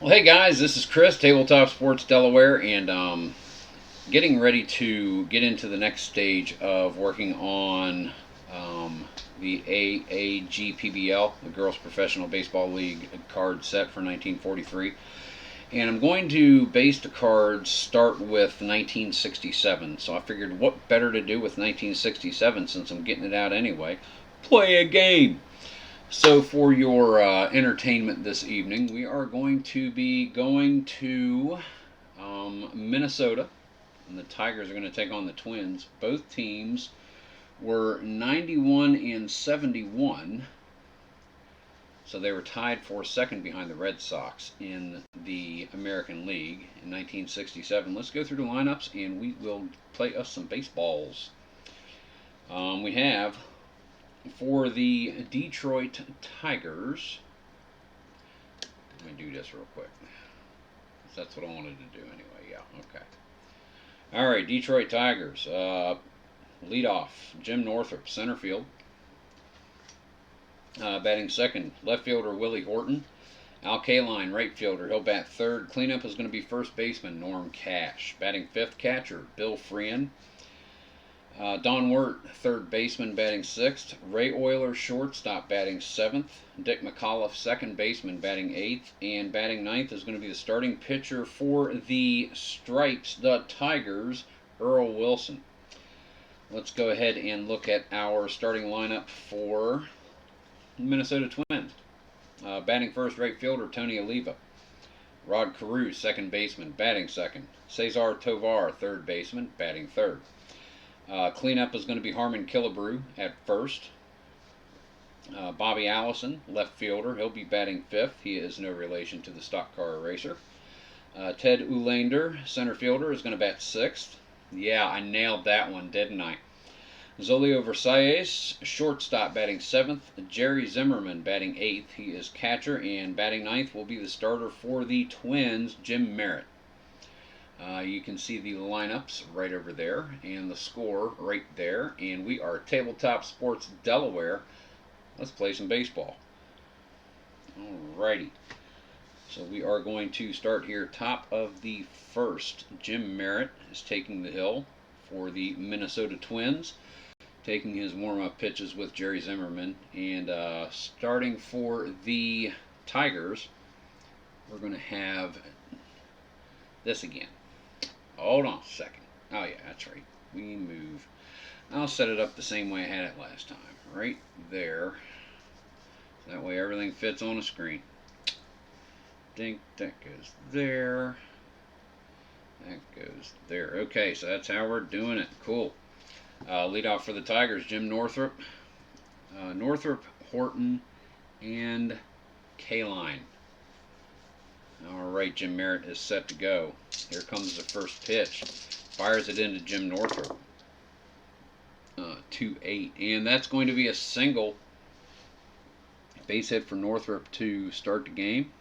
Well, hey guys, this is Chris, Tabletop Sports Delaware, and getting ready to get into the next stage of working on the AAGPBL, the Girls Professional Baseball League card set for 1943. And I'm going to base the cards start with 1967. So I figured what better to do with 1967 since I'm getting it out anyway? Play a game! So, for your entertainment this evening, we are going to be going to Minnesota, and the Tigers are going to take on the Twins. Both teams were 91 and 71, so they were tied for second behind the Red Sox in the American League in 1967. Let's go through the lineups, and we will play us some baseballs. We have for the Detroit Tigers. Let me do this real quick. That's what I wanted to do anyway. Yeah, okay. All right, Detroit Tigers. Lead off, Jim Northrup, center field. Batting second, left fielder Willie Horton. Al Kaline, right fielder. He'll bat third. Cleanup is going to be first baseman Norm Cash. Batting fifth, catcher Bill Frean. Don Wirt, third baseman, batting sixth. Ray Oyler, shortstop, batting seventh. Dick McAuliffe, second baseman, batting eighth. And batting ninth is going to be the starting pitcher for the Stripes, the Tigers, Earl Wilson. Let's go ahead and look at our starting lineup for Minnesota Twins. Batting first, right fielder Tony Oliva. Rod Carew, second baseman, batting second. Cesar Tovar, third baseman, batting third. Cleanup is going to be Harmon Killebrew at first. Bobby Allison, left fielder. He'll be batting fifth. He is no relation to the stock car racer. Ted Ulander, center fielder, is going to bat sixth. Yeah, I nailed that one, didn't I? Zolio Versailles, shortstop, batting seventh. Jerry Zimmerman, batting eighth. He is catcher, and batting ninth will be the starter for the Twins, Jim Merritt. You can see the lineups right over there and the score right there. And we are Tabletop Sports Delaware. Let's play some baseball. Alrighty. So we are going to start here top of the first. Jim Merritt is taking the hill for the Minnesota Twins, taking his warm-up pitches with Jerry Zimmerman. And starting for the Tigers, we're going to have this again. Hold on a second. Oh yeah, that's right. We move. I'll set it up the same way I had it last time. Right there. That way everything fits on the screen. Dink, that goes there. That goes there. Okay, so that's how we're doing it. Cool. Lead off for the Tigers, Jim Northrup. Northrup, Horton, and Kaline. All right, Jim Merritt is set to go. Here comes the first pitch. Fires it into Jim Northrup. 2-8. And that's going to be a single. Base hit for Northrup to start the game.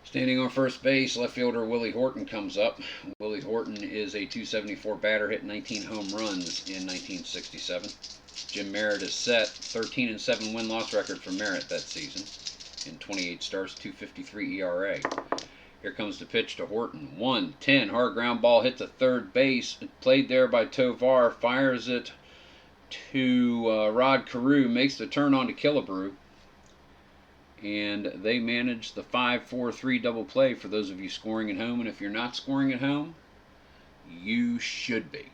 Standing on first base, left fielder Willie Horton comes up. Willie Horton is a .274 batter, hit 19 home runs in 1967. Jim Merritt is set. 13-7 win-loss record for Merritt that season. In 28 starts, .253 ERA. Here comes the pitch to Horton. 1-10, hard ground ball hit to third base. Played there by Tovar. Fires it to Rod Carew. Makes the turn on to Killebrew. And they manage the 5-4-3 double play for those of you scoring at home. And if you're not scoring at home, you should be.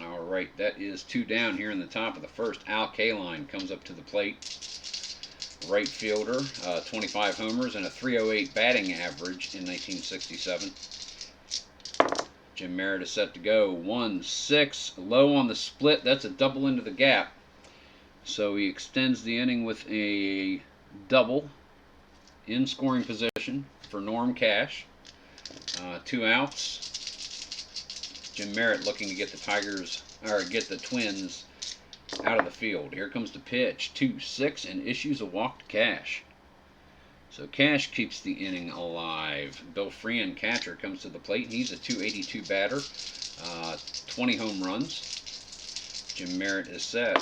All right, that is 2 down here in the top of the first. Al Kaline comes up to the plate. Right fielder, 25 homers and a .308 batting average in 1967. Jim Merritt is set to go. 1-6, low on the split. That's a double into the gap. So he extends the inning with a double in scoring position for Norm Cash. 2 outs. Jim Merritt looking to get the Twins out of the field. Here comes the pitch. 2-6 and issues a walk to Cash. So Cash keeps the inning alive. Bill Frean, catcher, comes to the plate. He's a .282 batter. 20 home runs. Jim Merritt is set.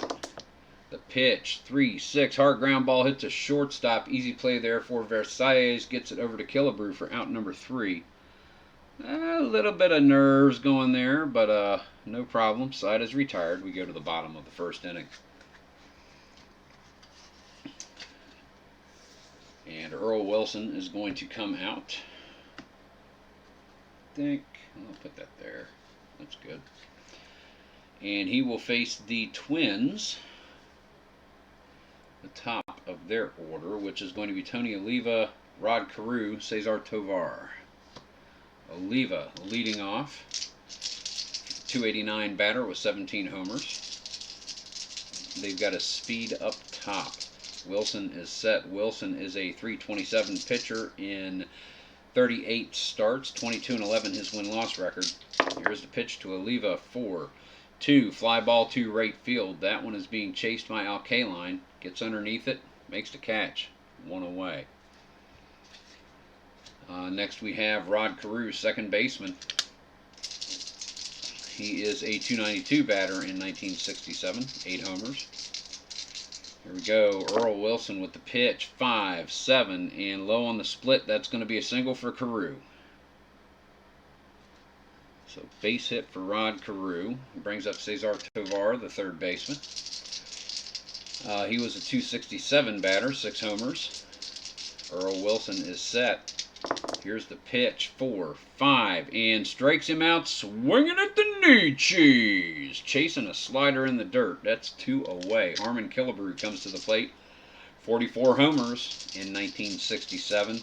The pitch, 3-6, hard ground ball hits a shortstop. Easy play there for Versailles. Gets it over to Killebrew for out number 3. A little bit of nerves going there, but no problem. Side is retired. We go to the bottom of the first inning. And Earl Wilson is going to come out. I think I'll put that there. That's good. And he will face the Twins, the top of their order, which is going to be Tony Oliva, Rod Carew, Cesar Tovar. Oliva leading off, 289 batter with 17 homers. They've got a speed up top. Wilson is set. Wilson is a 327 pitcher in 38 starts, 22-11 his win-loss record. Here's the pitch to Oliva, 4-2, fly ball to right field. That one is being chased by Alkaline. Gets underneath it, makes the catch, 1 away. Next we have Rod Carew, second baseman. He is a 292 batter in 1967, 8 homers. Here we go, Earl Wilson with the pitch, 5-7, and low on the split. That's going to be a single for Carew. So base hit for Rod Carew. Brings up Cesar Tovar, the third baseman. He was a 267 batter, 6 homers. Earl Wilson is set. Here's the pitch, 4-5, and strikes him out swinging at the knee cheese. Chasing a slider in the dirt. That's 2 away. Harmon Killebrew comes to the plate. 44 homers in 1967.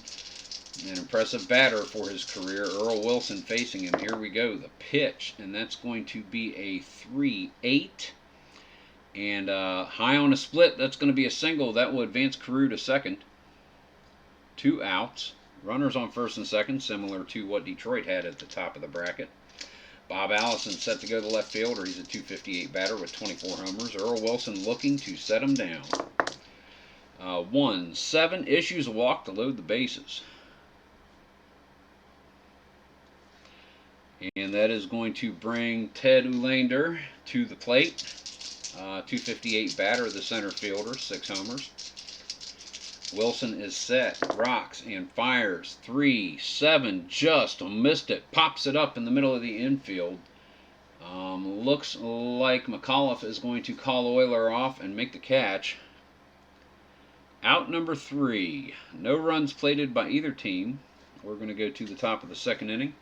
An impressive batter for his career. Earl Wilson facing him. Here we go. The pitch, and that's going to be a 3-8. And high on a split, that's going to be a single. That will advance Carew to second. 2 outs. Runners on first and second, similar to what Detroit had at the top of the bracket. Bob Allison set to go to left fielder. He's a 258 batter with 24 homers. Earl Wilson looking to set him down. 1-7, issues a walk to load the bases. And that is going to bring Ted Ulander to the plate. 258 batter, the center fielder, 6 homers. Wilson is set, rocks and fires, 3-7, just missed it, pops it up in the middle of the infield. Looks like McAuliffe is going to call Euler off and make the catch. Out number 3, no runs plated by either team. We're going to go to the top of the second inning.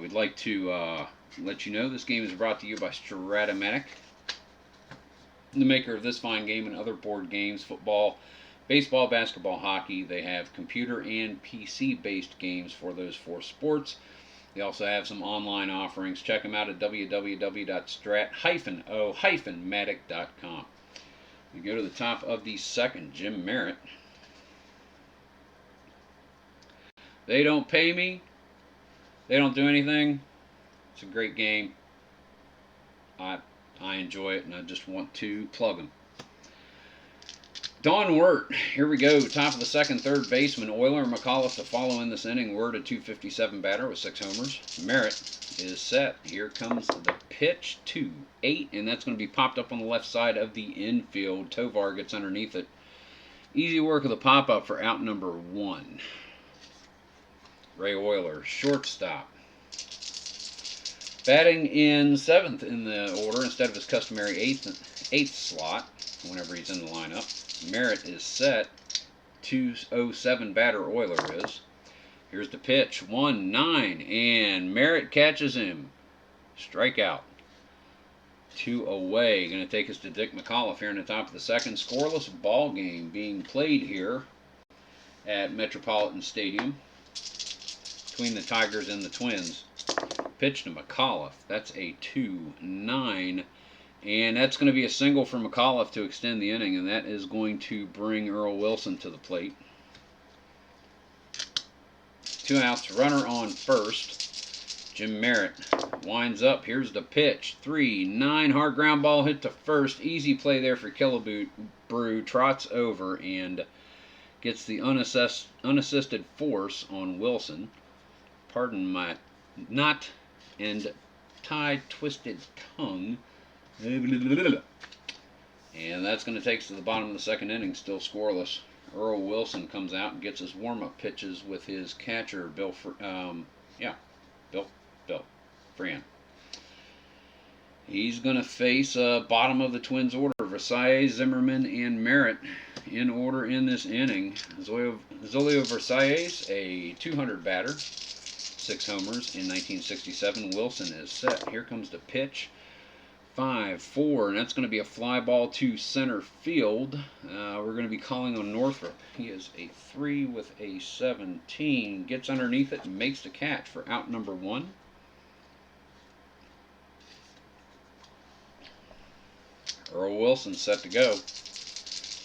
We'd like to let you know this game is brought to you by Strat-o-matic, the maker of this fine game and other board games, football, baseball, basketball, hockey. They have computer and PC-based games for those 4 sports. They also have some online offerings. Check them out at www.strat-o-matic.com. We go to the top of the second, Jim Merritt. They don't pay me. They don't do anything. It's a great game. I enjoy it, and I just want to plug them. Don Wirt, here we go. Top of the second, third baseman. Euler and McAuliffe to follow in this inning. Wirt, a 257 batter with 6 homers. Merritt is set. Here comes the pitch, 2-8, and that's going to be popped up on the left side of the infield. Tovar gets underneath it. Easy work of the pop-up for out number 1. Ray Euler, shortstop. Batting in 7th in the order instead of his customary 8th slot whenever he's in the lineup. Merritt is set. 207 batter Euler is. Here's the pitch. 1-9. And Merritt catches him. Strikeout. 2 away. Going to take us to Dick McAuliffe here in the top of the second. Scoreless ball game being played here at Metropolitan Stadium between the Tigers and the Twins. Pitch to McAuliffe. That's a 2-9. And that's going to be a single for McAuliffe to extend the inning, and that is going to bring Earl Wilson to the plate. 2 outs, runner on first. Jim Merritt winds up. Here's the pitch. 3-9, hard ground ball hit to first. Easy play there for Killebrew. Trots over and gets the unassisted force on Wilson. Pardon my knot and tie-twisted tongue. And that's going to take us to the bottom of the second inning, still scoreless. Earl Wilson comes out and gets his warm-up pitches with his catcher, Bill Fran. He's going to face bottom of the Twins order, Versailles, Zimmerman, and Merritt in order in this inning. Zolio Versailles, a 200 batter, 6 homers in 1967. Wilson is set. Here comes the pitch. 5-4, and that's going to be a fly ball to center field. We're going to be calling on Northrop. He is a 3 with a 17. Gets underneath it and makes the catch for out number 1. Earl Wilson set to go.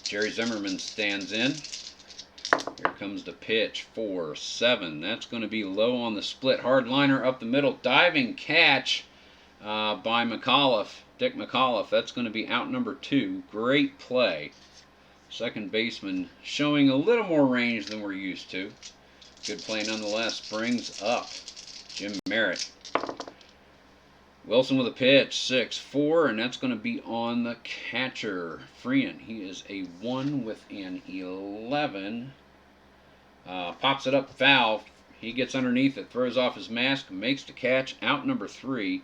Jerry Zimmerman stands in. Here comes the pitch. 4-7. That's going to be low on the split. Hard liner up the middle. Diving catch by McAuliffe, Dick McAuliffe. That's going to be out number 2. Great play. Second baseman showing a little more range than we're used to. Good play nonetheless. Brings up Jim Merritt. Wilson with a pitch. 6-4, and that's going to be on the catcher, Freehan. He is a 1 with an 11. Pops it up foul. He gets underneath it, throws off his mask, makes the catch. Out number 3.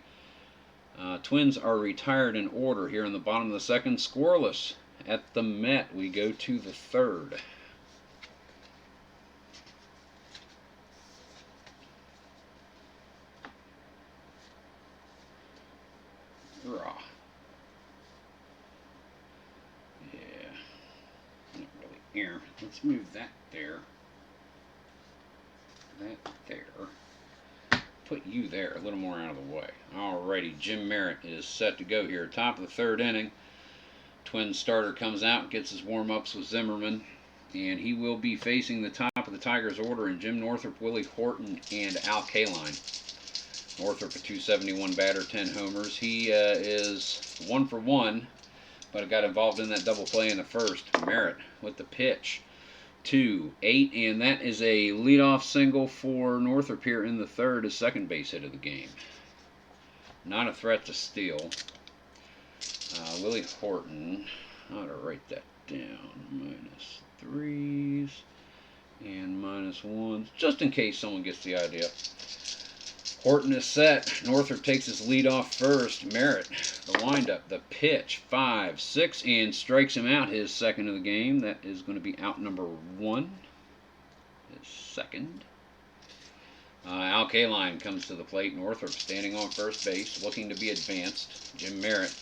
Twins are retired in order here in the bottom of the second. Scoreless at the Met. We go to the third. Raw. Yeah. Not really here. Let's move that there. That there. Put you there, a little more out of the way. Alrighty, Jim Merritt is set to go here. Top of the third inning. Twins starter comes out and gets his warm-ups with Zimmerman. And he will be facing the top of the Tigers order in Jim Northrop, Willie Horton, and Al Kaline. Northrop, a 271 batter, 10 homers. He is 1 for 1, but got involved in that double play in the first. Merritt with the pitch. 2-8, and that is a leadoff single for Northrop here in the third, his second base hit of the game. Not a threat to steal. Willie Horton, how to write that down? -3s and -1s, just in case someone gets the idea. Horton is set. Northrop takes his lead off first. Merritt, the windup, the pitch, 5-6, and strikes him out, his second of the game. That is going to be out number 1, his second. Al Kaline comes to the plate. Northrop standing on first base, looking to be advanced. Jim Merritt,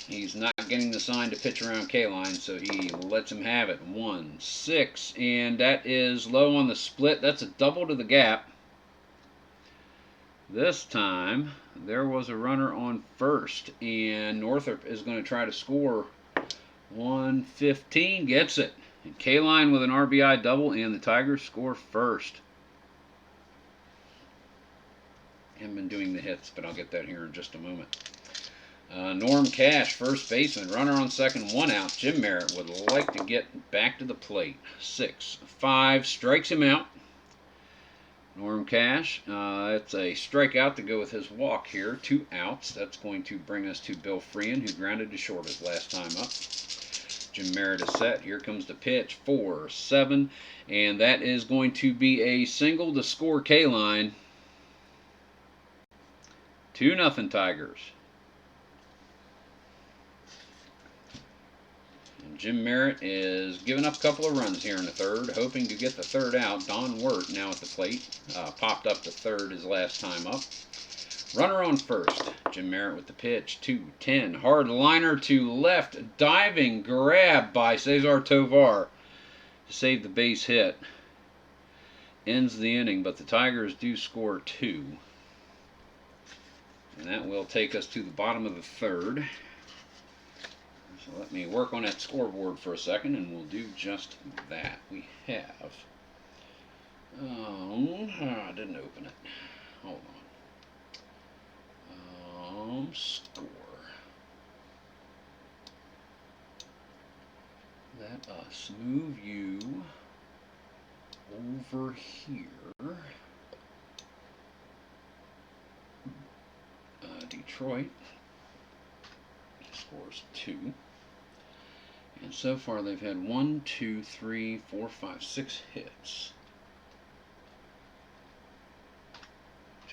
he's not getting the sign to pitch around Kaline, so he lets him have it. 1-6, and that is low on the split. That's a double to the gap. This time, there was a runner on first, and Northrop is going to try to score. 115, gets it. And Kaline with an RBI double, and the Tigers score first. Haven't been doing the hits, but I'll get that here in just a moment. Norm Cash, first baseman, runner on second, 1 out. Jim Merritt would like to get back to the plate. 6-5, strikes him out. Norm Cash, it's a strikeout to go with his walk here. 2 outs. That's going to bring us to Bill Freehan, who grounded to short his last time up. Jim Merritt is set. Here comes the pitch. 4-7, and that is going to be a single to score Kaline. 2-0 Tigers. Jim Merritt is giving up a couple of runs here in the third, hoping to get the third out. Don Wirt now at the plate. Popped up to third his last time up. Runner on first. Jim Merritt with the pitch. 2-10. Hard liner to left. Diving grab by Cesar Tovar to save the base hit. Ends the inning, but the Tigers do score 2. And that will take us to the bottom of the third. So let me work on that scoreboard for a second, and we'll do just that. We have... I didn't open it. Hold on. Score. Let us move you over here. Detroit. scores 2. And so far they've had 1, 2, 3, 4, 5, 6 hits.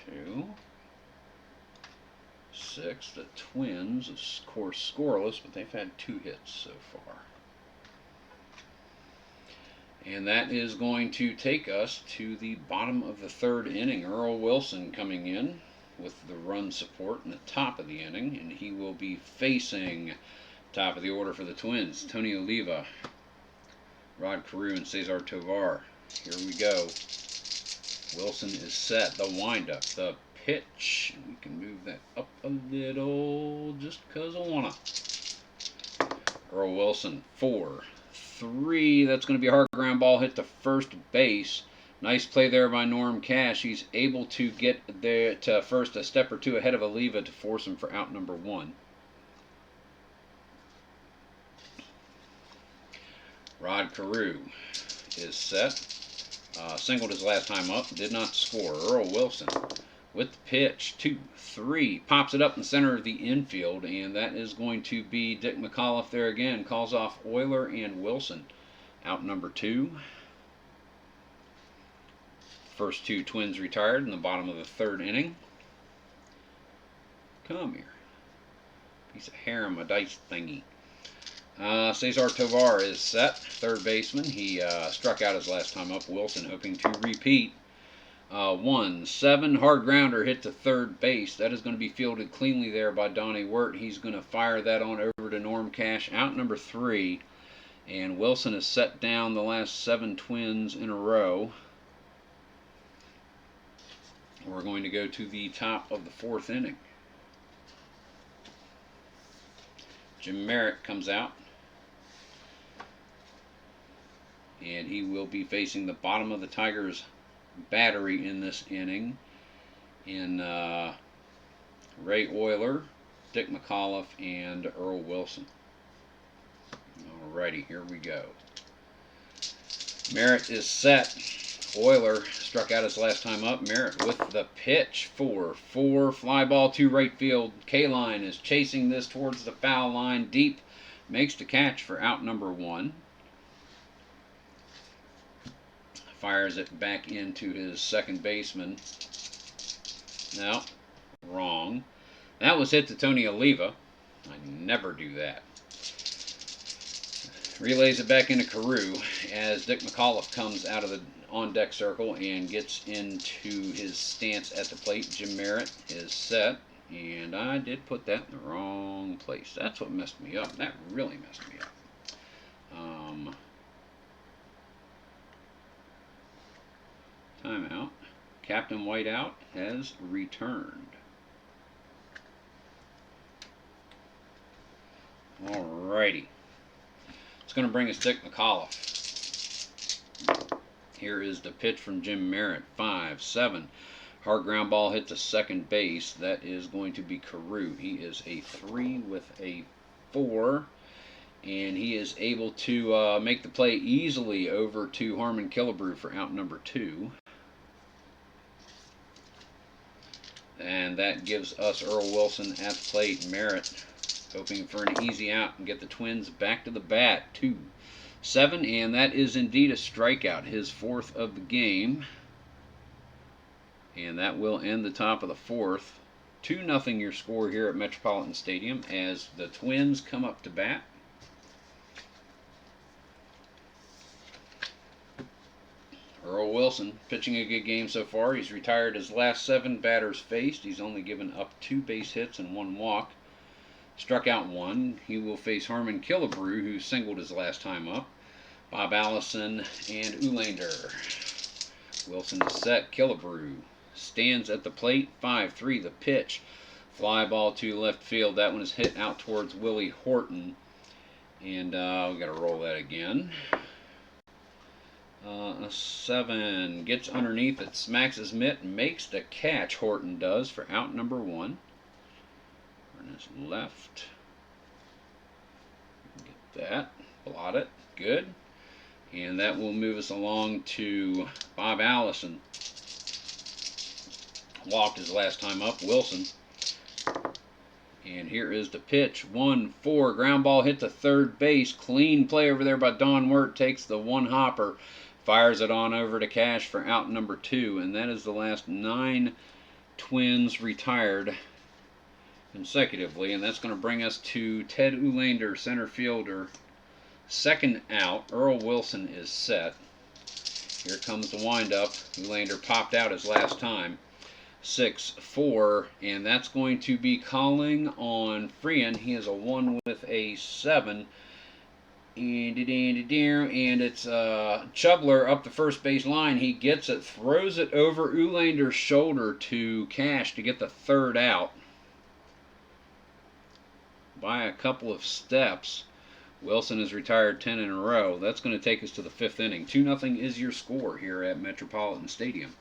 2, 6. The Twins, of course, scoreless, but they've had 2 hits so far. And that is going to take us to the bottom of the 3rd inning. Earl Wilson coming in with the run support in the top of the inning, and he will be facing top of the order for the Twins, Tony Oliva, Rod Carew, and Cesar Tovar. Here we go. Wilson is set. The windup, the pitch. We can move that up a little just because I wanna. Earl Wilson, 4-3. That's going to be a hard ground ball, hit to first base. Nice play there by Norm Cash. He's able to get there to first a step or 2 ahead of Oliva to force him for out number 1. Rod Carew is set. Singled his last time up, did not score. Earl Wilson with the pitch, 2-3, pops it up in the center of the infield, and that is going to be Dick McAuliffe there again. Calls off Euler and Wilson. Out number 2. First 2 Twins retired in the bottom of the 3rd inning. Come here. Piece of hair on my dice thingy. Cesar Tovar is set, 3rd baseman. He struck out his last time up. Wilson hoping to repeat. 1-7 hard grounder hit to 3rd base. That is going to be fielded cleanly there by Donnie Wirt. He's going to fire that on over to Norm Cash. Out number 3. And Wilson has set down the last 7 Twins in a row. We're going to go to the top of the 4th inning. Jim Merritt comes out, and he will be facing the bottom of the Tigers' battery in this inning in Ray Euler, Dick McAuliffe, and Earl Wilson. Alrighty, here we go. Merritt is set. Euler struck out his last time up. Merritt with the pitch, 4-4, fly ball to right field. Kaline is chasing this towards the foul line, deep, makes the catch for out number 1. Fires it back into his 2nd baseman. No, wrong. That was hit to Tony Oliva. I never do that. Relays it back into Carew as Dick McAuliffe comes out of the on-deck circle and gets into his stance at the plate. Jim Merritt is set, and I did put that in the wrong place. That's what messed me up. That really messed me up. Timeout. Captain Whiteout has returned. Alrighty. It's going to bring us Dick McAuliffe. Here is the pitch from Jim Merritt. 5-7. Hard ground ball hit to 2nd base. That is going to be Carew. He is a 3 with a 4. And he is able to make the play easily over to Harmon Killebrew for out number 2. And that gives us Earl Wilson at the plate. Merritt hoping for an easy out and get the Twins back to the bat. 2-7, and that is indeed a strikeout, his 4th of the game. And that will end the top of the 4th. 2-0 your score here at Metropolitan Stadium as the Twins come up to bat. Earl Wilson pitching a good game so far. He's retired his last 7 batters faced. He's only given up 2 base hits and 1 walk. Struck out 1. He will face Harmon Killebrew, who singled his last time up. Bob Allison and Ulander. Wilson is set. Killebrew stands at the plate. 5-3 the pitch. Fly ball to left field. That one is hit out towards Willie Horton. And we've got to roll that again. A 7 gets underneath it, smacks his mitt, makes the catch. Horton does for out number 1. Turn his left. Get that, blot it, good. And that will move us along to Bob Allison. Walked his last time up, Wilson. And here is the pitch. 1-4. Ground ball hit to third base. Clean play over there by Don Wirt. Takes the one hopper. Fires it on over to Cash for out number 2. And that is the last 9 Twins retired consecutively. And that's going to bring us to Ted Ulander, center fielder. Second out. Earl Wilson is set. Here comes the windup. Ulander popped out his last time. 6-4, and that's going to be calling on Freehan. He has a 1 with a 7. And it's Chubler up the first base line. He gets it, throws it over Ulander's shoulder to Cash to get the third out by a couple of steps. Wilson has retired 10 in a row. That's going to take us to the 5th inning. 2-0 is your score here at Metropolitan Stadium.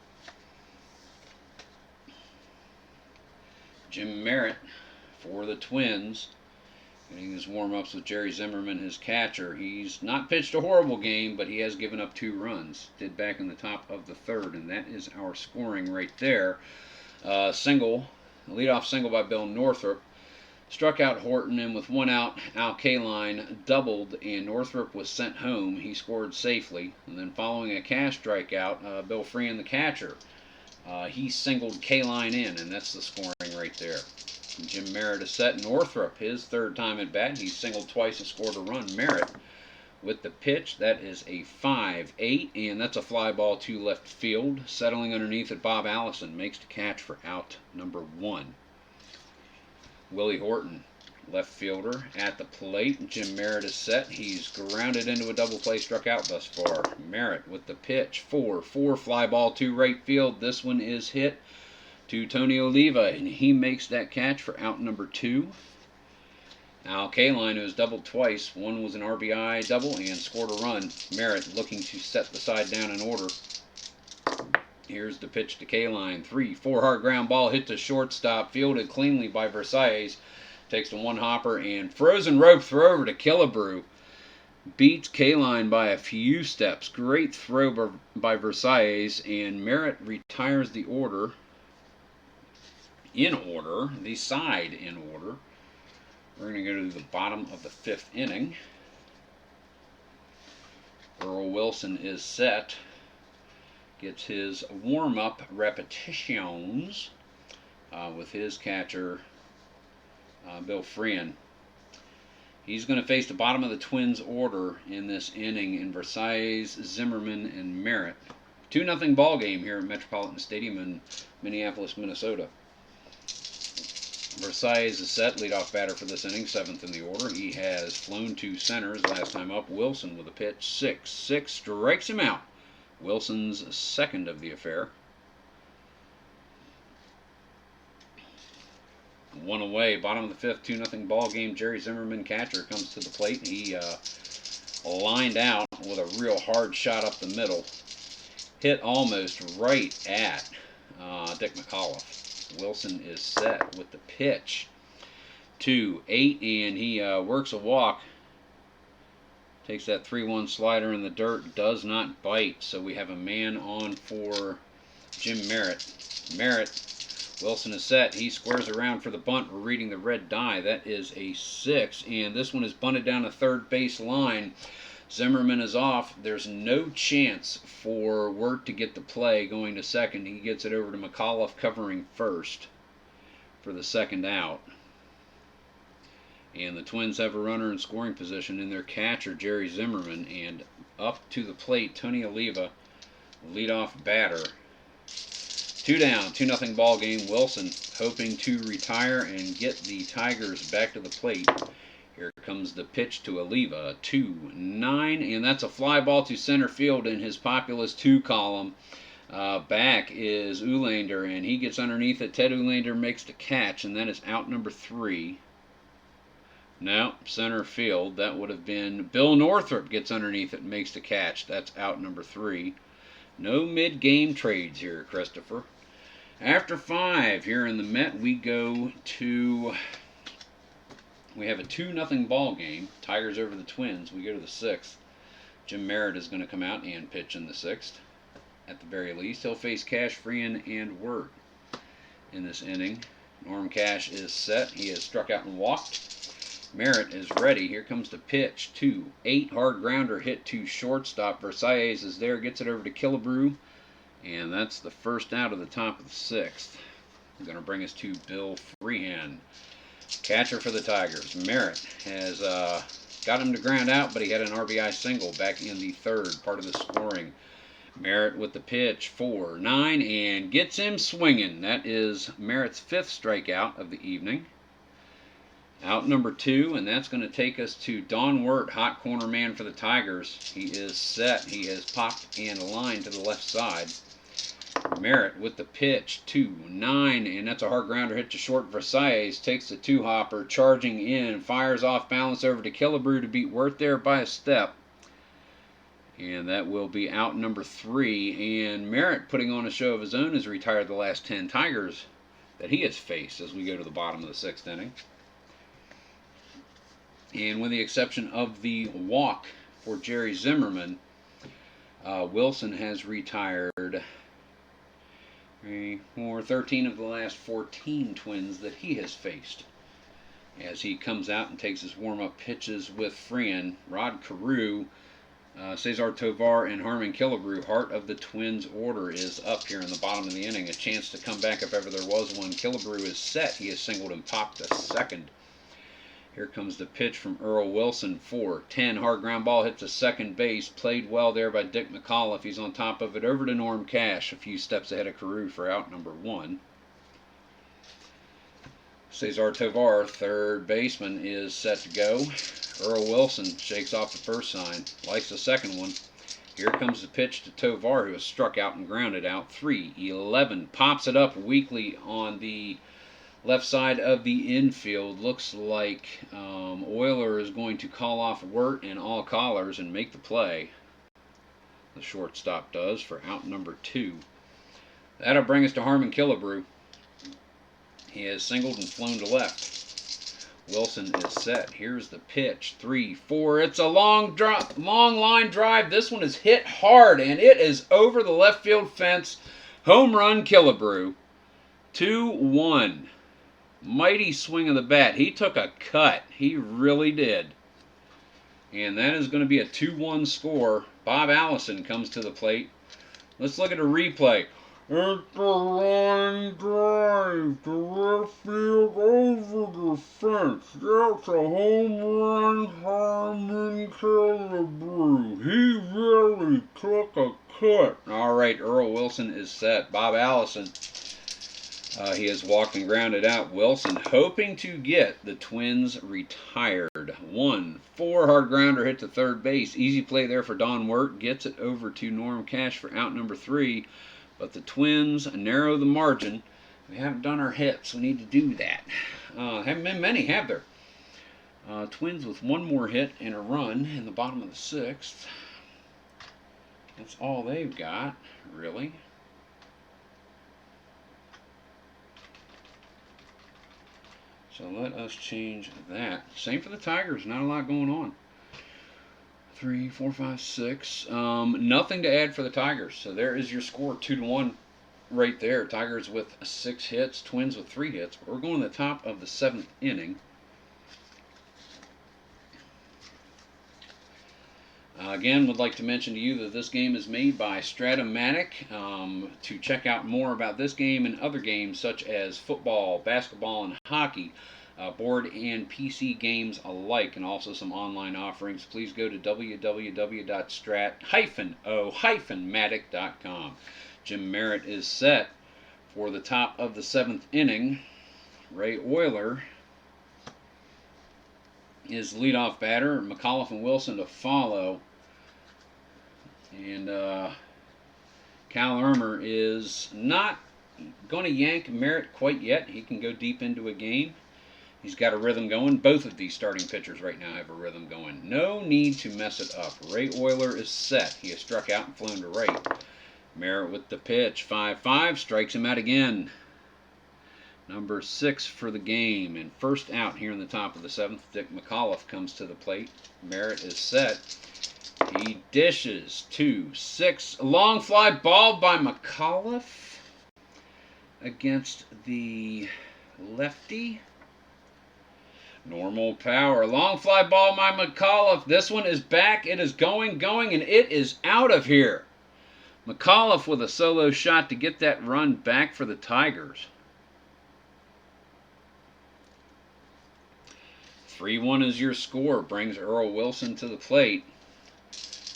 Jim Merritt for the Twins, getting his warm-ups with Jerry Zimmerman, his catcher. He's not pitched a horrible game, but he has given up 2 runs. Did back in the top of the 3rd, and that is our scoring right there. Single, a leadoff single by Bill Northrup. Struck out Horton, and with 1 out, Al Kaline doubled, and Northrup was sent home. He scored safely. And then following a Cash strikeout, Bill Freehan, the catcher, he singled Kaline in, and that's the scoring right there. And Jim Merritt is set. Northrup, his 3rd time at bat. He singled twice and scored a run. Merritt with the pitch. That is a 5-8, and that's a fly ball to left field. Settling underneath it, Bob Allison makes the catch for out number 1. Willie Horton, left fielder, at the plate. Jim Merritt is set. He's grounded into a double play, struck out thus far. Merritt with the pitch. 4-4, fly ball to right field. This one is hit to Tony Oliva, and he makes that catch for out number 2. Al Kaline, who has doubled twice. One was an RBI double and scored a run. Merritt looking to set the side down in order. Here's the pitch to Kaline. 3-4 hard ground ball hit to shortstop, fielded cleanly by Versailles. Takes the one hopper and frozen rope throw over to Killebrew. Beats Kaline by a few steps. Great throw by Versailles, and Merritt retires the order. The side in order. We're going to go to the bottom of the 5th inning. Earl Wilson is set. Gets his warm-up repetitions with his catcher, Bill Freehan. He's going to face the bottom of the Twins' order in this inning in Versailles, Zimmerman, and Merritt. 2-0 ball game here at Metropolitan Stadium in Minneapolis, Minnesota. Versailles is set, leadoff batter for this inning, 7th in the order. He has flown to center his last time up. Wilson with a pitch, 6-6, strikes him out. Wilson's 2nd of the affair. 1 away, bottom of the 5th, 2-0 ball game. Jerry Zimmerman, catcher, comes to the plate. He lined out with a real hard shot up the middle. Hit almost right at Dick McAuliffe. Wilson is set with the pitch. 2-8, and he works a walk. Takes that 3-1 slider in the dirt, does not bite. So we have a man on for Jim Merritt. Wilson is set. He squares around for the bunt. We're reading the red die. That is a 6, and this one is bunted down the third base line. Zimmerman is off. There's no chance for Wirt to get the play going to second. He gets it over to McAuliffe covering first for the 2nd out. And the Twins have a runner in scoring position in their catcher, Jerry Zimmerman. And up to the plate, Tony Oliva, leadoff batter. 2 down, 2-0 ball game. Wilson hoping to retire and get the Tigers back to the plate. Here comes the pitch to Oliva, 2-9, and that's a fly ball to center field in his Populous 2 column. Back is Ulander, and he gets underneath it. Ted Ulander makes the catch, and that is out number 3. No, center field. That would have been Bill Northrup gets underneath it and makes the catch. That's out number 3. No mid-game trades here, Christopher. After 5 here in the Met, we have a 2-0 ball game. Tigers over the Twins. We go to the 6th. Jim Merritt is going to come out and pitch in the 6th. At the very least, he'll face Cash, Freehan, and Wirt in this inning. Norm Cash is set. He has struck out and walked. Merritt is ready. Here comes the pitch. 2-8 hard grounder hit to shortstop. Versailles is there. Gets it over to Killebrew. And that's the first out of the top of the 6th. Going to bring us to Bill Freehan. Catcher for the Tigers. Merritt has got him to ground out, but he had an RBI single back in the 3rd, part of the scoring. Merritt with the pitch, 4-9, and gets him swinging. That is Merritt's 5th strikeout of the evening. Out number 2, and that's going to take us to Don Wirt, hot corner man for the Tigers. He is set. He has popped and lined to the left side. Merritt with the pitch, 2-9, and that's a hard grounder hit to short. Versailles takes the 2-hopper, charging in, fires off balance over to Killebrew to beat Wirt there by a step. And that will be out number 3. And Merritt, putting on a show of his own, has retired the last 10 Tigers that he has faced as we go to the bottom of the 6th inning. And with the exception of the walk for Jerry Zimmerman, Wilson has retired 13 of the last 14 Twins that he has faced. As he comes out and takes his warm-up pitches with Freehan, Rod Carew, Cesar Tovar, and Harmon Killebrew, heart of the Twins order, is up here in the bottom of the inning. A chance to come back if ever there was one. Killebrew is set. He has singled and popped a second. Here comes the pitch from Earl Wilson. 4-10 hard ground ball hit to second base. Played well there by Dick McAuliffe. He's on top of it. Over to Norm Cash, a few steps ahead of Carew for out number 1. Cesar Tovar, third baseman, is set to go. Earl Wilson shakes off the first sign, likes the second one. Here comes the pitch to Tovar, who has struck out and grounded out. 3-11, pops it up weakly on the left side of the infield. Looks like Euler is going to call off Wirt and all callers and make the play. The shortstop does for out number 2. That'll bring us to Harmon Killebrew. He has singled and flown to left. Wilson is set. Here's the pitch. 3-4. It's a long line drive. This one is hit hard, and it is over the left field fence. Home run Killebrew. 2-1. Mighty swing of the bat. He took a cut. He really did. And that is going to be a 2-1 score. Bob Allison comes to the plate. Let's look at a replay. It's a line drive to left field over the fence. That's a home run, Harmon Killebrew. He really took a cut. All right, Earl Wilson is set. Bob Allison, he has walked and grounded out. Wilson hoping to get the Twins retired. 1-4 hard grounder hit to third base. Easy play there for Don Wirt. Gets it over to Norm Cash for out number 3. But the Twins narrow the margin. We haven't done our hits. We need to do that. Haven't been many, have there? Twins with one more hit and a run in the bottom of the 6th. That's all they've got, really. So let us change that. Same for the Tigers. Not a lot going on. 3, 4, 5, 6. Nothing to add for the Tigers. So there is your score, 2-1 right there. Tigers with 6 hits, Twins with 3 hits. But we're going to the top of the 7th inning. Again, would like to mention to you that this game is made by strat-o-matic. To check out more about this game and other games such as football, basketball, and hockey, board and PC games alike, and also some online offerings, please go to www.strat-o-matic.com. Jim Merritt is set for the top of the 7th inning. Ray Euler is the leadoff batter. McAuliffe and Wilson to follow. And Cal Irmer is not going to yank Merritt quite yet. He can go deep into a game. He's got a rhythm going. Both of these starting pitchers right now have a rhythm going. No need to mess it up. Ray Euler is set. He has struck out and flown to right. Merritt with the pitch. 5-5. Strikes him out again. Number 6 for the game. And first out here in the top of the 7th, Dick McAuliffe comes to the plate. Merritt is set. He dishes 2-6. Long fly ball by McAuliffe against the lefty. Normal power. Long fly ball by McAuliffe. This one is back. It is going, and it is out of here. McAuliffe with a solo shot to get that run back for the Tigers. 3-1 is your score. Brings Earl Wilson to the plate.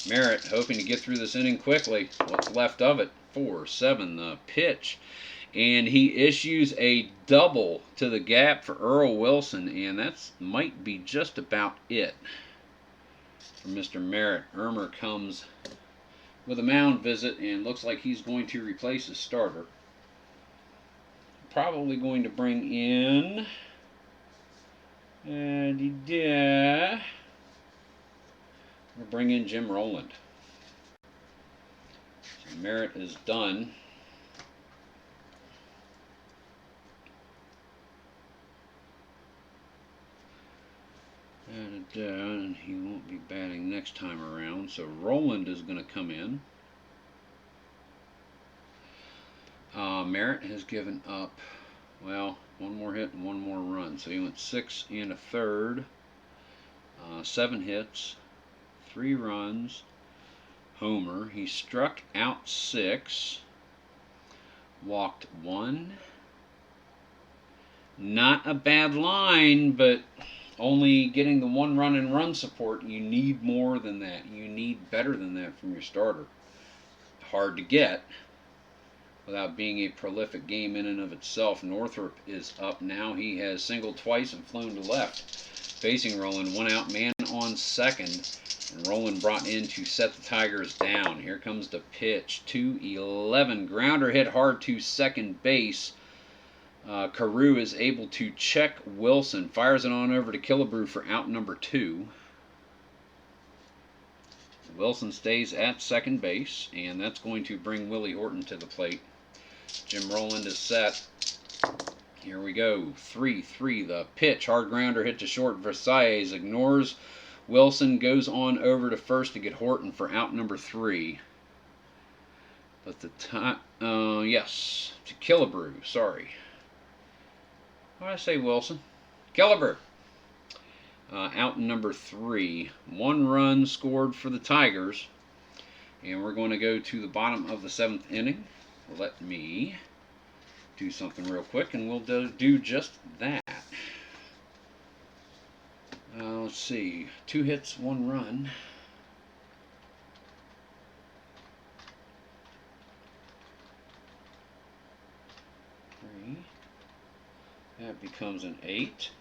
Merritt hoping to get through this inning quickly. What's left of it? 4-7 the pitch. And he issues a double to the gap for Earl Wilson, and that might be just about it for Mr. Merritt. Ermer comes with a mound visit and looks like he's going to replace his starter. Probably going to bring in... And he did. We'll bring in Jim Rowland. So Merritt is done. And he won't be batting next time around. So Rowland is going to come in. Merritt has given up, well, one more hit and one more run. So he went 6 1/3, 7 hits, 3 runs, homer. He struck out 6, walked 1. Not a bad line, but only getting the 1 run and run support. You need more than that. You need better than that from your starter. Hard to get without being a prolific game in and of itself. Northrup is up now. He has singled twice and flown to left. Facing Rowland, 1 out, man on second. And Rowland brought in to set the Tigers down. Here comes the pitch. 2-11. Grounder hit hard to second base. Carew is able to check Wilson. Fires it on over to Killebrew for out number 2. Wilson stays at second base, and that's going to bring Willie Horton to the plate. Jim Rowland is set. Here we go. 3-3 the pitch. Hard grounder hit to short. Versailles ignores Wilson. Goes on over to first to get Horton for out number 3. But the time... yes. To Killebrew. Sorry. Why did I say Wilson? Killebrew. Out number 3. 1 run scored for the Tigers. And we're going to go to the bottom of the 7th inning. Let me do something real quick, and we'll do just that. Let's see. 2 hits, 1 run. That becomes an 8.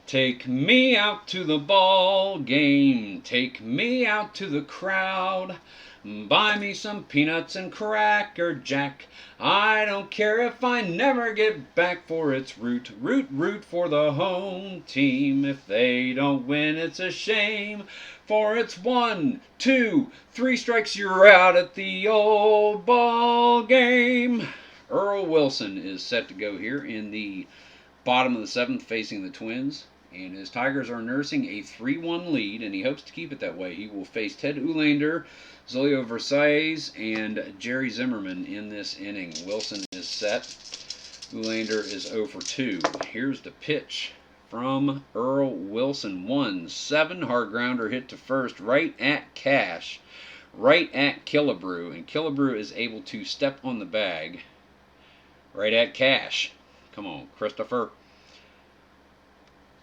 Take me out to the ball game. Take me out to the crowd. Buy me some peanuts and Cracker Jack. I don't care if I never get back, for it's root, root, root for the home team. If they don't win, it's a shame, for it's 1, 2, 3 strikes, you're out at the old ball game. Earl Wilson is set to go here in the bottom of the 7th, facing the Twins. And his Tigers are nursing a 3-1 lead, and he hopes to keep it that way. He will face Ted Ulander, Zolio Versailles, and Jerry Zimmerman in this inning. Wilson is set. Ulander is 0 for 2. Here's the pitch from Earl Wilson. 1-7. Hard grounder hit to first, right at Cash, right at Killebrew. And Killebrew is able to step on the bag. Right at Cash. Come on, Christopher.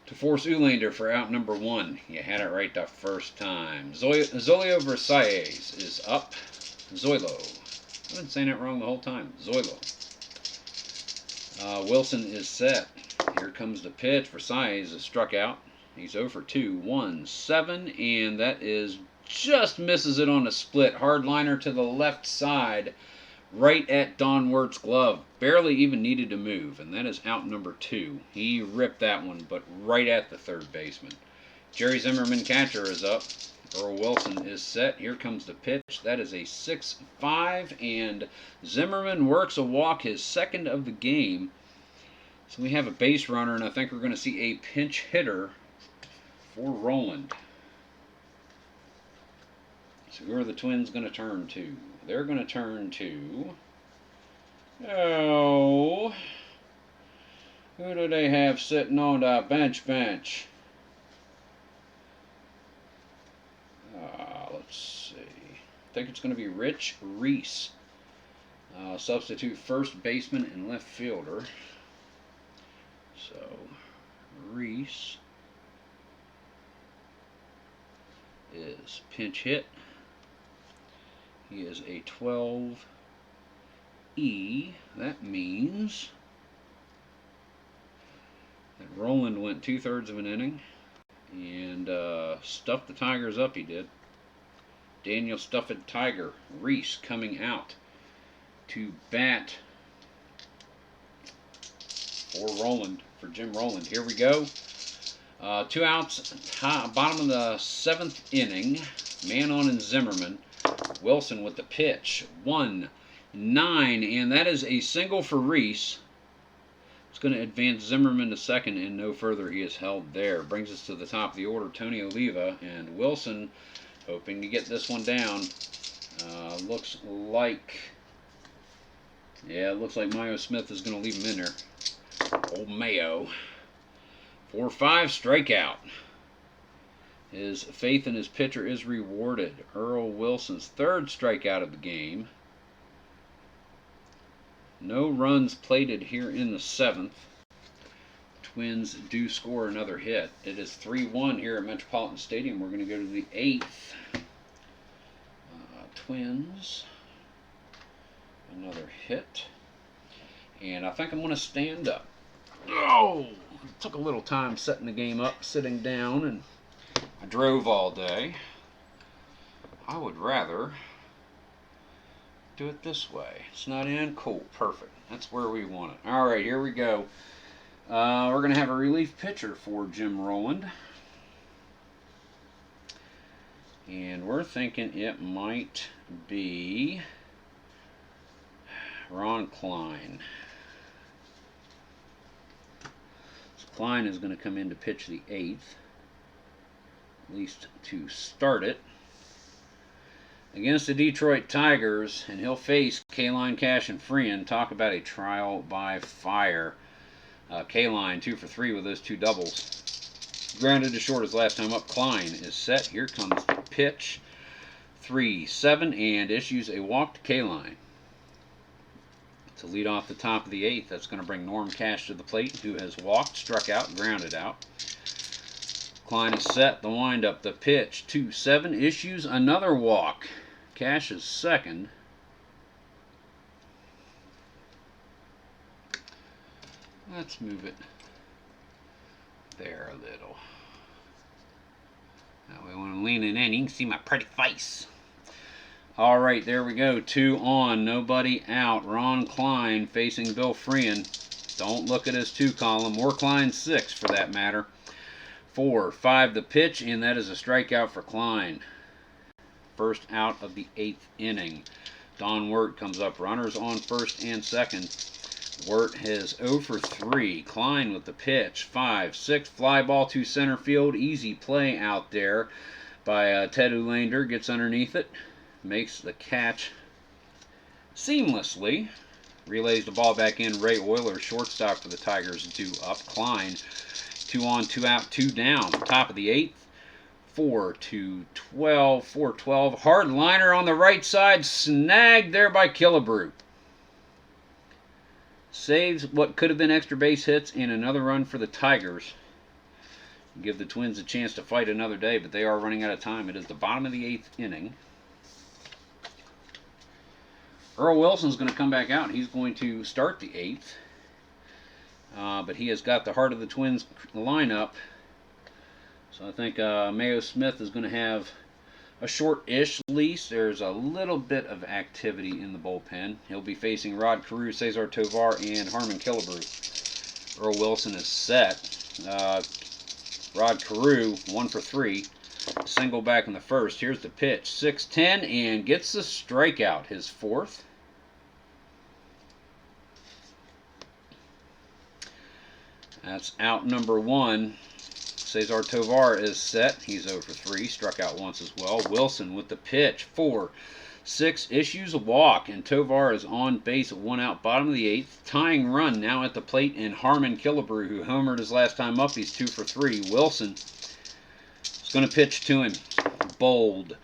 To force Ulander for out number 1. You had it right the first time. Zolio Versailles is up. Zoilo. I've been saying it wrong the whole time. Zoilo. Wilson is set. Here comes the pitch. Versailles is struck out. He's 0 for 2. 1-7. And that is just misses it on a split. Hard liner to the left side. Right at Don Wirt's glove. Barely even needed to move, and that is out number 2. He ripped that one, but right at the third baseman. Jerry Zimmerman, catcher, is up. Earl Wilson is set. Here comes the pitch. That is a 6-5, and Zimmerman works a walk, his 2nd of the game. So we have a base runner, and I think we're going to see a pinch hitter for Rowland. So who are the Twins going to turn to? They're going to turn to... Oh... Who do they have sitting on the bench? Let's see. I think it's going to be Rich Reese. Substitute first baseman and left fielder. So, Reese is pinch hit. He is a 12E. That means that Roland went 2/3 of an inning and stuffed the Tigers up, he did. Daniel Stuffed Tiger Reese coming out to bat for Jim Roland. Here we go. 2 outs, bottom of the 7th inning. Man on and Zimmerman. Wilson with the pitch. 1-9, and that is a single for Reese. It's going to advance Zimmerman to second, and no further. He is held there. Brings us to the top of the order. Tony Oliva and Wilson hoping to get this one down. Looks like Mayo Smith is going to leave him in there. Old Mayo. 4-5 strikeout. His faith in his pitcher is rewarded. Earl Wilson's 3rd strikeout of the game. No runs plated here in the 7th. Twins do score another hit. It is 3-1 here at Metropolitan Stadium. We're going to go to the 8th. Twins. Another hit. And I think I'm going to stand up. Oh! It took a little time setting the game up, sitting down, and I drove all day. I would rather do it this way. It's not in. Cool. Perfect. That's where we want it. All right, here we go. We're going to have a relief pitcher for Jim Roland. And we're thinking it might be Ron Klein. So Klein is going to come in to pitch the 8th, at least to start it, against the Detroit Tigers, and he'll face Kaline, Cash, and Freehan. Talk about a trial by fire. Kaline 2 for 3 with those 2 doubles. Grounded to short his last time up. Klein is set. Here comes the pitch. 3-7, and issues a walk to Kaline. To lead off the top of the 8th, that's going to bring Norm Cash to the plate, who has walked, struck out, grounded out. Klein is set. The windup, the pitch. 2-7, issues another walk. Cash is second. Let's move it there a little. That way when I'm leaning in, you can see my pretty face. All right, there we go. 2 on, nobody out. Ron Klein facing Bill Freehan. Don't look at his 2 column, or Klein 6 for that matter. 4-5 the pitch, and that is a strikeout for Klein. First out of the 8th inning. Don Wirt comes up. Runners on first and second. Wirt has 0 for 3. Klein with the pitch. 5-6 fly ball to center field. Easy play out there by Ted Ulander. Gets underneath it. Makes the catch seamlessly. Relays the ball back in. Ray Euler, shortstop for the Tigers, 2 up. Klein 2 on, 2 out, 2 down. Top of the 8th. 4-12. 4-12. Hard liner on the right side. Snagged there by Killebrew. Saves what could have been extra base hits and another run for the Tigers. Give the Twins a chance to fight another day, but they are running out of time. It is the bottom of the 8th inning. Earl Wilson's going to come back out. He's going to start the 8th. But he has got the heart of the Twins lineup. So I think Mayo Smith is going to have a short-ish lease. There's a little bit of activity in the bullpen. He'll be facing Rod Carew, Cesar Tovar, and Harmon Killebrew. Earl Wilson is set. Rod Carew, 1 for 3. Single back in the first. Here's the pitch. 6-10, and gets the strikeout, his 4th. That's out number 1. Cesar Tovar is set. He's 0 for 3. Struck out once as well. Wilson with the pitch. 4. 6 issues a walk, and Tovar is on base at 1 out, bottom of the 8th. Tying run now at the plate, and Harmon Killebrew, who homered his last time up. He's 2 for 3. Wilson is going to pitch to him. Bold.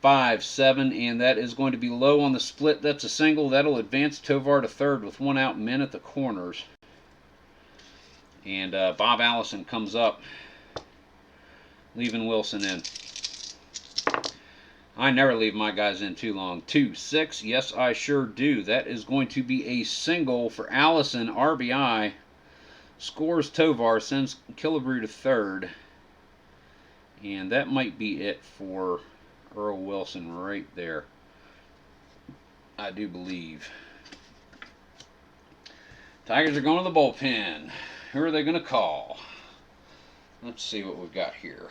5-7, and that is going to be low on the split. That's a single. That'll advance Tovar to third with 1 out, men at the corners. And Bob Allison comes up, leaving Wilson in. I never leave my guys in too long. 2-6, yes I sure do. That is going to be a single for Allison. RBI. Scores Tovar, sends Killebrew to third. And that might be it for Earl Wilson right there, I do believe. Tigers are going to the bullpen. Who are they going to call? Let's see what we've got here.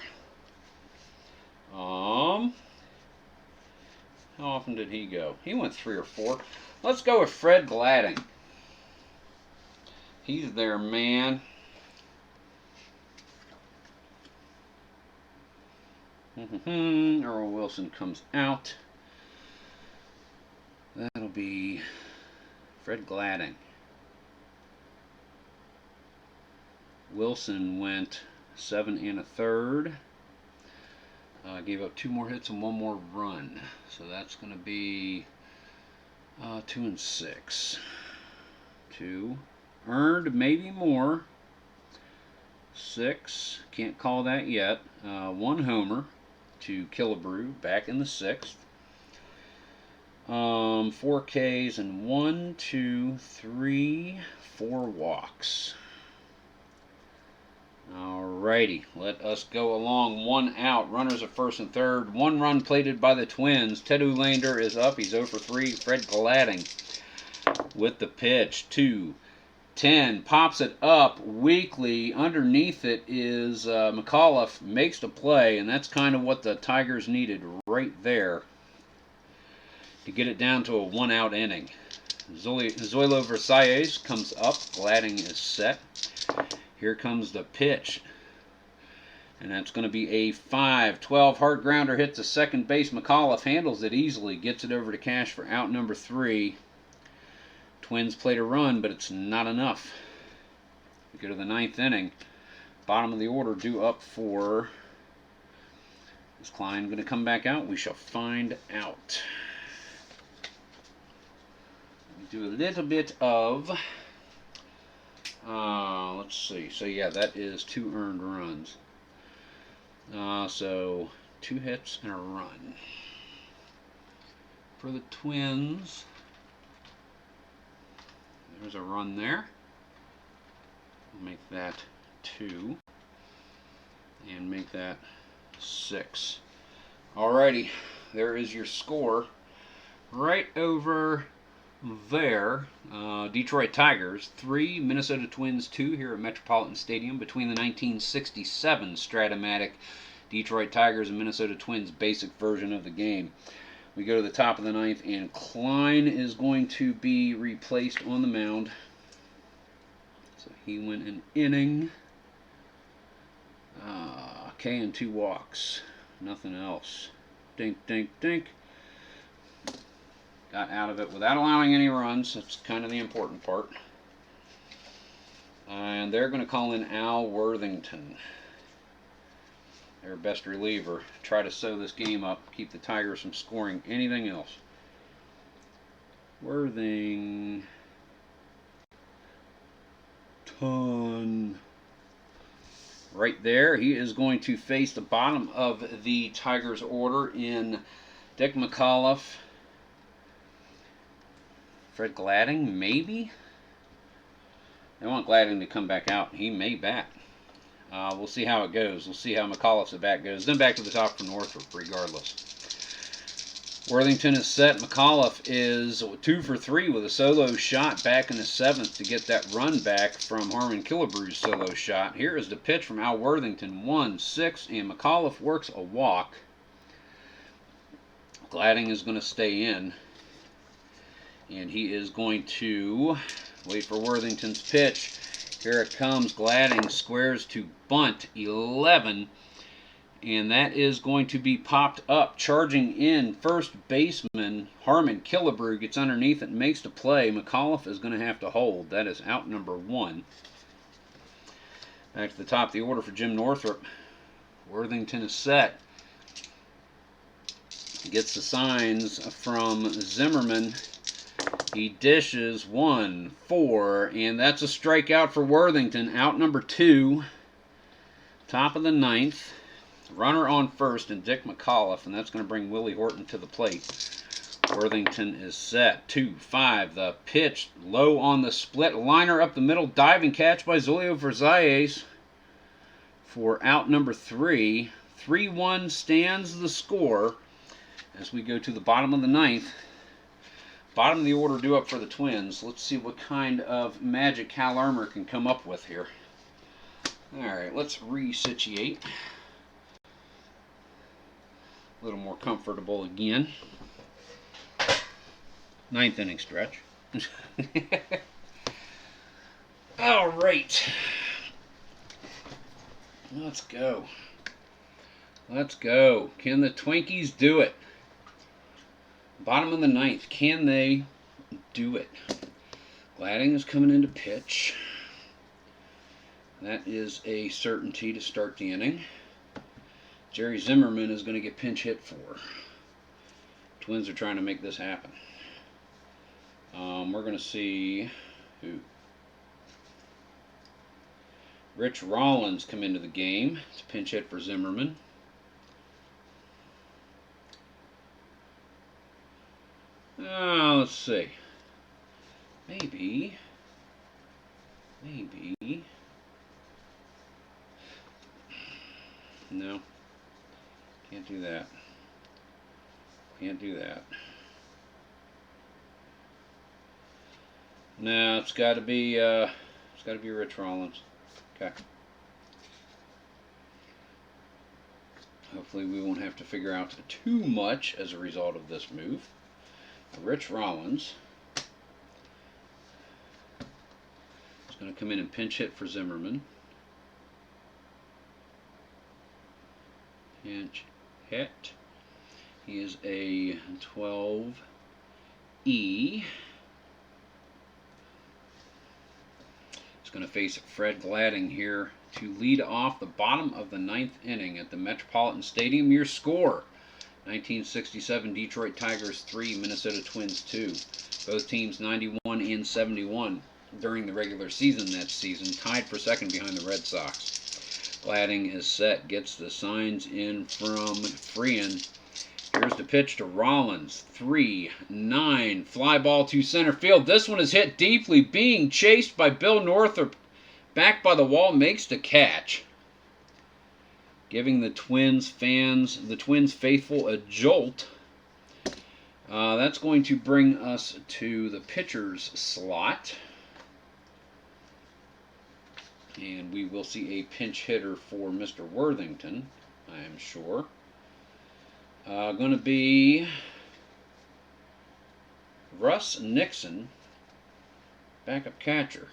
How often did he go? He went 3 or 4. Let's go with Fred Gladding. He's their man. Earl Wilson comes out. That'll be Fred Gladding. Wilson went 7 1/3. Gave up 2 more hits and 1 more run. So that's going to be 2 6. 2. Earned maybe more. 6. Can't call that yet. 1 homer to Killebrew back in the 6th. 4 Ks and 1, 2, 3, 4 walks. Alrighty, let us go along. 1 out, runners at first and third. 1 run plated by the Twins. Ted Ulander is up. He's 0 for 3. Fred Gladding with the pitch. 2-10, pops it up weakly. Underneath it is McAuliffe, makes the play, and that's kind of what the Tigers needed right there to get it down to a 1 out inning. Zoilo Versailles comes up. Gladding is set. Here comes the pitch. And that's going to be a 5-12 hard grounder hit to second base. McAuliffe handles it easily. Gets it over to Cash for out number 3. Twins played a run, but it's not enough. We go to the 9th inning. Bottom of the order due up for... Is Klein going to come back out? We shall find out. Do a little bit of... let's see. So yeah, that is 2 earned runs. So 2 hits and a run for the Twins. There's a run there. We'll make that 2 and make that 6. Alrighty, there is your score. Right over there, Detroit Tigers 3, Minnesota Twins 2 here at Metropolitan Stadium between the 1967 strat-o-matic Detroit Tigers and Minnesota Twins basic version of the game. We go to the top of the 9th, and Klein is going to be replaced on the mound. So he went an inning. K and 2 walks. Nothing else. Dink, dink, dink. Got out of it without allowing any runs. That's kind of the important part. And they're going to call in Al Worthington, their best reliever. Try to sew this game up. Keep the Tigers from scoring anything else. Worthington. Right there. He is going to face the bottom of the Tigers order in Dick McAuliffe. Fred Gladding, maybe? They want Gladding to come back out. He may bat. We'll see how it goes. We'll see how McAuliffe's at bat goes. Then back to the top for Northrop, regardless. Worthington is set. McAuliffe is 2 for 3 with a solo shot back in the 7th to get that run back from Harmon Killebrew's solo shot. Here is the pitch from Al Worthington. 1-6, and McAuliffe works a walk. Gladding is going to stay in. And he is going to wait for Worthington's pitch. Here it comes. Gladding squares to bunt 11. And that is going to be popped up. Charging in, first baseman Harmon Killebrew gets underneath it and makes the play. McAuliffe is going to have to hold. That is out number 1. Back to the top of the order for Jim Northrup. Worthington is set. Gets the signs from Zimmerman. He dishes 1-4, and that's a strikeout for Worthington. Out number 2. Top of the 9th. Runner on first and Dick McAuliffe, and that's going to bring Willie Horton to the plate. Worthington is set. 2-5. The pitch low on the split. Liner up the middle. Diving catch by Julio Verzalles for out number 3. 3-1 stands the score as we go to the bottom of the 9th. Bottom of the order due up for the Twins. Let's see what kind of magic Cal Armour can come up with here. Alright, let's resituate. A little more comfortable again. 9th inning stretch. Alright. Let's go. Let's go. Can the Twinkies do it? Bottom of the 9th. Can they do it? Gladding is coming into pitch. That is a certainty to start the inning. Jerry Zimmerman is going to get pinch hit for. Twins are trying to make this happen. We're going to see who. Rich Rollins come into the game to pinch hit for Zimmerman. Let's see. Maybe. No. Can't do that. Can't do that. No, it's got to be Rich Rollins. Okay. Hopefully we won't have to figure out too much as a result of this move. Rich Rollins is going to come in and pinch hit for Zimmerman. Pinch hit. He is a 12E. He's going to face Fred Gladding here to lead off the bottom of the 9th inning at the Metropolitan Stadium. Your score: 1967 Detroit Tigers 3, Minnesota Twins 2. Both teams 91 and 71 during the regular season that season, tied for second behind the Red Sox. Gladding is set, gets the signs in from Freehan. Here's the pitch to Rollins. 3-9. Fly ball to center field. This one is hit deeply, being chased by Bill Northrup. Back by the wall, makes the catch, giving the Twins fans, the Twins faithful, a jolt. That's going to bring us to the pitcher's slot. And we will see a pinch hitter for Mr. Worthington, I am sure. Going to be Russ Nixon, backup catcher.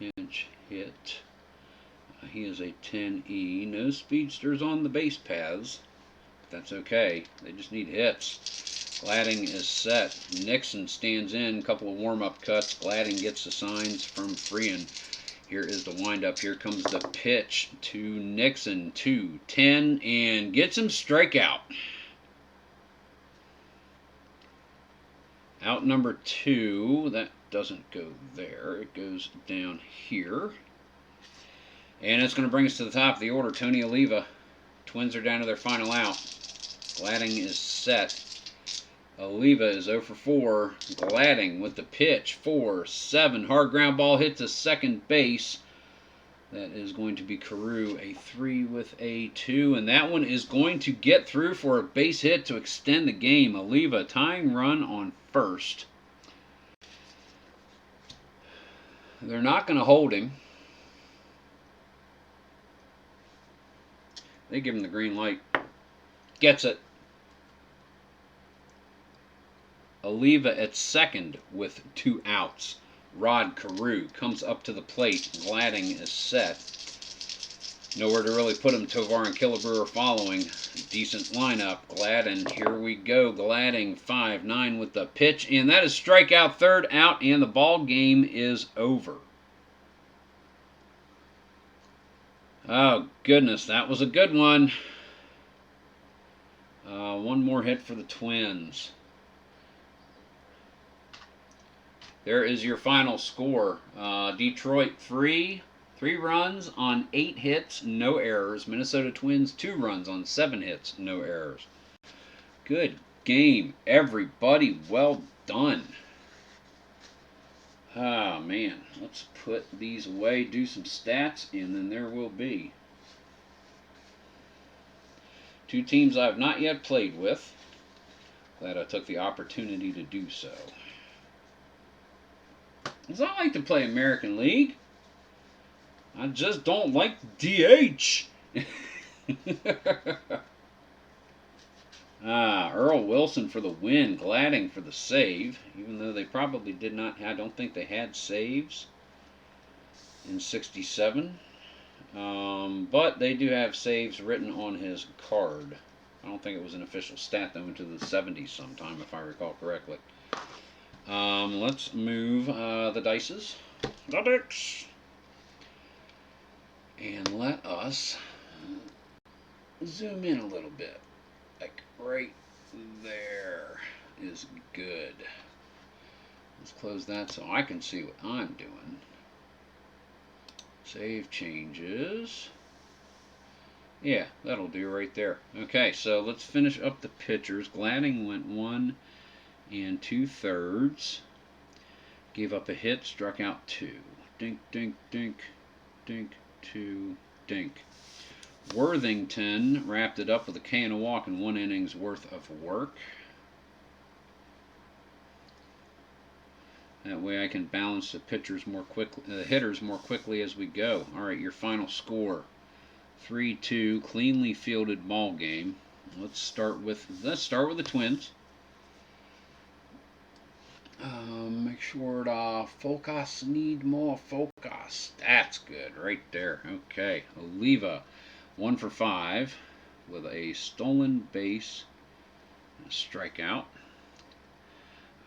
Pinch hit. He is a 10E. No speedsters on the base paths. That's okay. They just need hits. Gladding is set. Nixon stands in. A couple of warm-up cuts. Gladding gets the signs from Freehan. Here is the windup. Here comes the pitch to Nixon. 2-10 and gets him strikeout. Out number 2. That doesn't go there. It goes down here. And it's going to bring us to the top of the order. Tony Oliva. Twins are down to their final out. Gladding is set. Oliva is 0 for 4. Gladding with the pitch. 4-7. Hard ground ball hit to second base. That is going to be Carew. A 3 with a 2. And that one is going to get through for a base hit to extend the game. Oliva tying run on first. They're not going to hold him. They give him the green light. Gets it. Oliva at second with 2 outs. Rod Carew comes up to the plate. Gladding is set. Nowhere to really put him. Tovar and Killebrew are following. Decent lineup. Gladden, here we go. Gladding 5-9 with the pitch. And that is strikeout, 3rd out, and the ball game is over. Oh, goodness, that was a good one. One more hit for the Twins. There is your final score. Detroit 3 runs on 8 hits, no errors. Minnesota Twins 2 runs on 7 hits, no errors. Good game, everybody. Well done. Ah, man. Let's put these away, do some stats, and then there will be 2 teams I have not yet played with. Glad I took the opportunity to do so. Because I like to play American League. I just don't like DH. Earl Wilson for the win. Gladding for the save. Even though they probably did not, I don't think they had saves in 67. But they do have saves written on his card. I don't think it was an official stat, though, into the 70s sometime, if I recall correctly. Let's move the dices. The dicks. And let us zoom in a little bit. Like right there is good. Let's close that so I can see what I'm doing. Save changes. Yeah, that'll do right there. Okay, so let's finish up the pitchers. Gladding went 1 2/3. Gave up a hit, struck out 2. Dink, dink, dink, dink, 2, dink. Worthington wrapped it up with a K and a walk in 1 inning's worth of work. That way I can balance the pitchers more quickly, the hitters more quickly as we go. All right, your final score: 3-2, cleanly fielded ball game. Let's start with the Twins. Make sure to focus. Need more focus. That's good right there. Okay, Oliva 1 for 5 with a stolen base and a strikeout.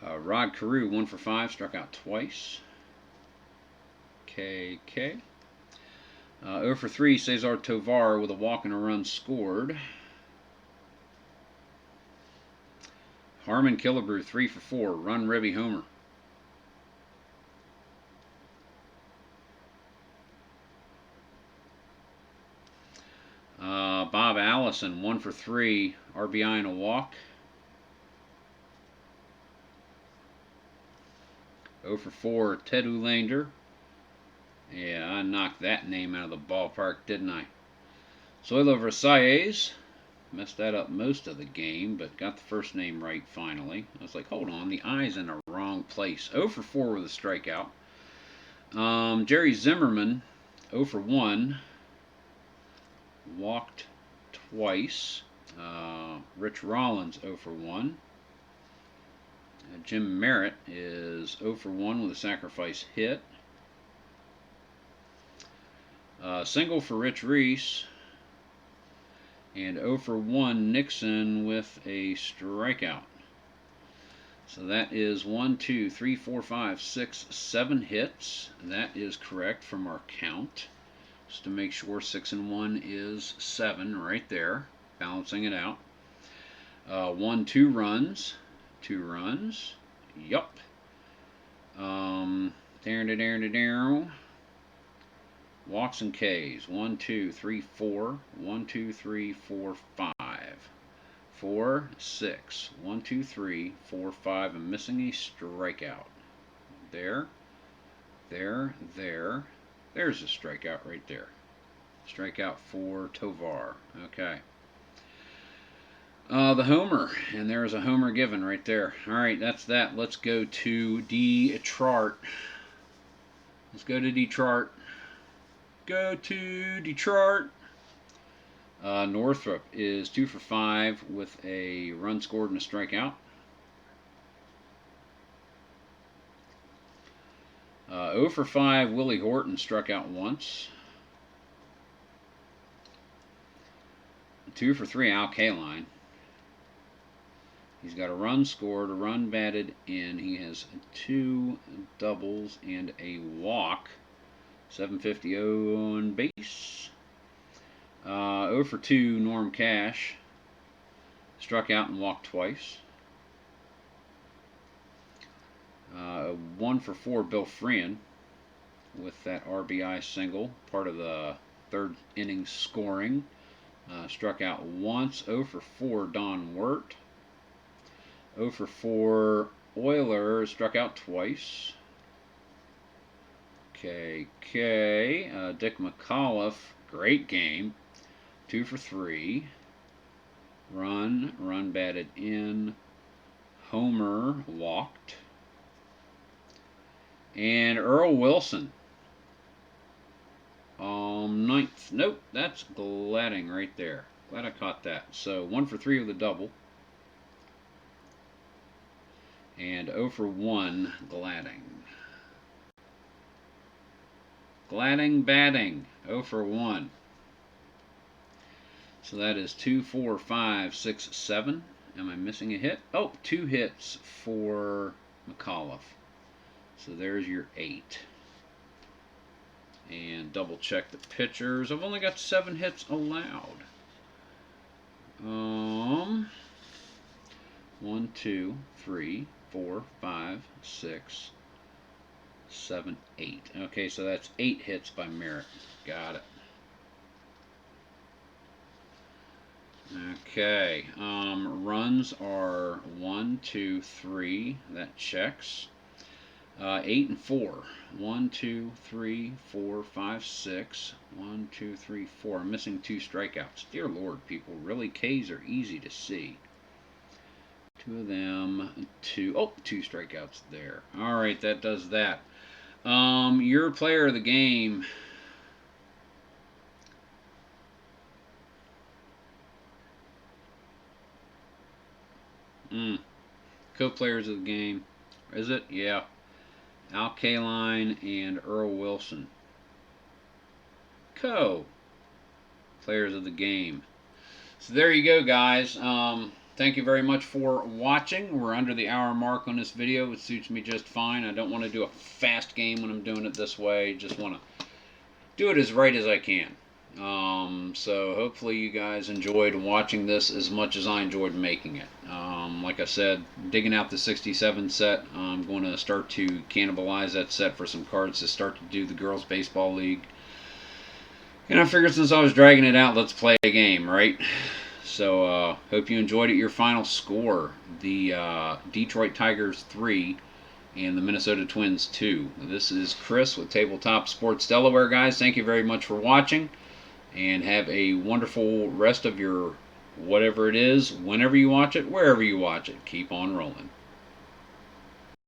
Rod Carew 1 for 5, struck out twice. KK. 0 for 3, Cesar Tovar with a walk and a run scored. Harmon Killebrew 3 for 4, run ribby homer. Bob Allison 1 for 3, RBI and a walk. 0 for 4, Ted Ulander. Yeah, I knocked that name out of the ballpark, didn't I? Zoilo Versailles. Messed that up most of the game, but got the first name right finally. I was like, hold on, the I's in the wrong place. 0 for 4 with a strikeout. Jerry Zimmerman, 0 for 1. Walked twice. Rich Rollins, 0 for 1. Jim Merritt is 0 for 1 with a sacrifice hit. Single for Rich Reese. And 0 for 1 Nixon with a strikeout. So that is 1, 2, 3, 4, 5, 6, 7 hits. That is correct from our count. Just to make sure 6 and 1 is 7 right there. Balancing it out. 1, 2 runs. 2 runs. Yup. Walks and Ks. 1, 2, 3, 4. 1, 2, 3, 4, 5. 4, 6. 1, 2, 3, 4, 5. I'm missing a strikeout. There. There. There. There's a strikeout right there. Strikeout for Tovar. Okay. The homer. And there's a homer given right there. Alright, that's that. Let's go to Detroit. Let's go to Detroit. Go to Detroit. Northrop is 2 for 5 with a run scored and a strikeout. 0 for 5, Willie Horton struck out once. 2 for 3, Al Kaline. He's got a run scored, a run batted in. He has 2 doubles and a walk. 750 on base. 0 for 2, Norm Cash. Struck out and walked twice. 1 for 4, Bill Freehan with that RBI single, part of the 3rd inning scoring. Struck out once. 0 for 4, Don Wirt. 0 for 4, Euler, struck out twice. Dick McAuliffe, great game. 2 for 3. Run batted in. Homer walked. And Earl Wilson, 9th. Nope, that's Gladding right there. Glad I caught that. So 1 for 3 with a double. And 0 for 1, Gladding. Gladding batting, 0 for 1. So that is 2, 4, 5, 6, 7. Am I missing a hit? Oh, 2 hits for McAuliffe. So there's your 8. And double check the pitchers. I've only got 7 hits allowed. 1, 2, 3, 4, 5, 6, 7, 8. Okay, so that's 8 hits by Merritt. Got it. Okay, runs are 1, 2, 3. That checks. 8 and 4. 1, 2, 3, 4, 5, 6. 1, 2, 3, 4. I'm missing 2 strikeouts. Dear Lord, people, really, Ks are easy to see. 2 of them. 2 strikeouts there. All right, that does that. Your player of the game. Co-players of the game. Is it? Yeah. Al Kaline and Earl Wilson. Co-players of the game. So there you go, guys. Thank you very much for watching. We're under the hour mark on this video. It suits me just fine. I don't want to do a fast game when I'm doing it this way. Just want to do it as right as I can. So hopefully you guys enjoyed watching this as much as I enjoyed making it. Like I said, digging out the 67 set. I'm going to start to cannibalize that set for some cards to start to do the Girls Baseball League. And I figured since I was dragging it out, let's play a game, right? So, hope you enjoyed it. Your final score, the Detroit Tigers 3 and the Minnesota Twins 2. This is Chris with Tabletop Sports Delaware, guys. Thank you very much for watching, and have a wonderful rest of your whatever it is, whenever you watch it, wherever you watch it. Keep on rolling.